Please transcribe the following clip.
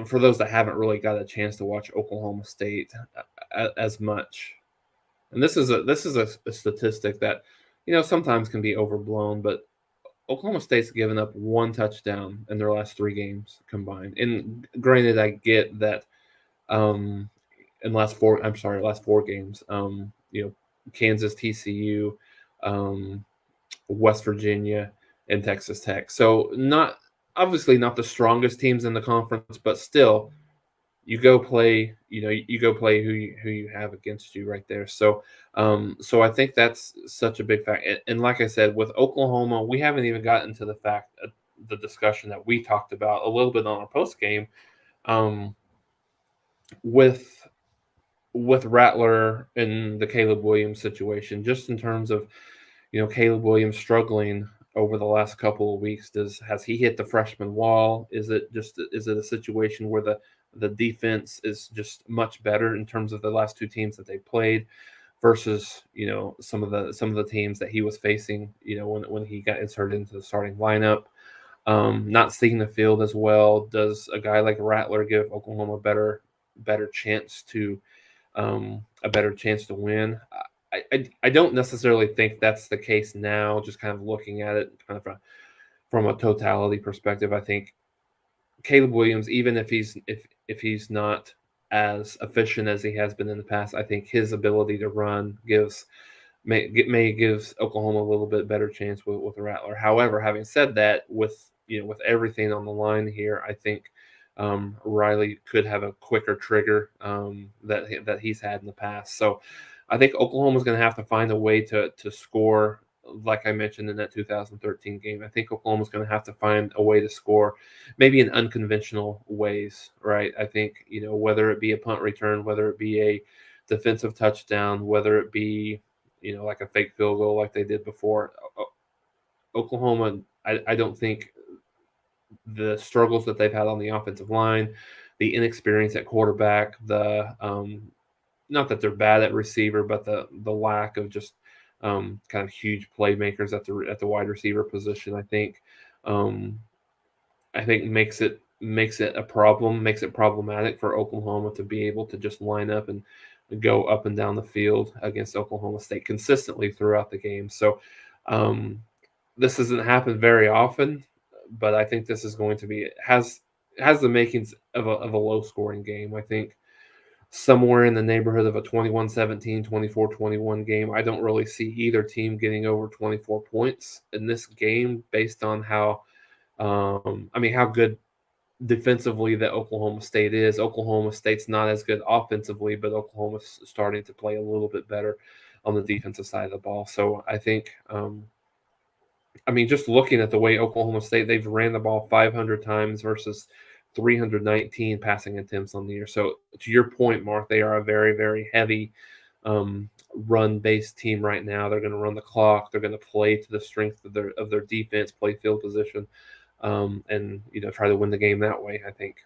for those that haven't really got a chance to watch Oklahoma State as much. And this is a statistic that sometimes can be overblown, but Oklahoma State's given up one touchdown in their last 3 games combined. And granted, I get that in last 4 games, Kansas, TCU, um, West Virginia, and Texas Tech. So not the strongest teams in the conference, but still you go play who you have against you right there. So I think that's such a big fact. And like I said, with Oklahoma, we haven't even gotten to the discussion that we talked about a little bit on our post game, um, with Rattler and the Caleb Williams situation, just in terms of Caleb Williams struggling over the last couple of weeks. Has he hit the freshman wall? Is it a situation where the defense is just much better in terms of the last 2 teams that they played versus some of the teams that he was facing when he got inserted into the starting lineup? Not seeing the field as well. Does a guy like Rattler give Oklahoma better chance to win? I don't necessarily think that's the case now. Just kind of looking at it kind of from a totality perspective, I think Caleb Williams, even if he's not as efficient as he has been in the past, I think his ability to run gives Oklahoma a little bit better chance with Rattler. However, having said that, with everything on the line here, I think Riley could have a quicker trigger that he's had in the past. So I think Oklahoma's going to have to find a way to score, like I mentioned in that 2013 game. I think Oklahoma's going to have to find a way to score, maybe in unconventional ways, right? I think, whether it be a punt return, whether it be a defensive touchdown, whether it be, like a fake field goal like they did before. Oklahoma, I don't think the struggles that they've had on the offensive line, the inexperience at quarterback, not that they're bad at receiver, but the lack of just kind of huge playmakers at the wide receiver position, I think makes it a problem, makes it problematic for Oklahoma to be able to just line up and go up and down the field against Oklahoma State consistently throughout the game. So this doesn't happen very often, but I think this is going to be has the makings of a low scoring game. I think somewhere in the neighborhood of a 21-17, 24-21 game. I don't really see either team getting over 24 points in this game based on how good defensively that Oklahoma State is. Oklahoma State's not as good offensively, but Oklahoma's starting to play a little bit better on the defensive side of the ball. So I think, just looking at the way Oklahoma State, they've ran the ball 500 times versus 319 passing attempts on the year. So to your point, Mark, they are a very, very heavy run-based team right now. They're going to run the clock. They're going to play to the strength of their defense, play field position, and try to win the game that way, I think.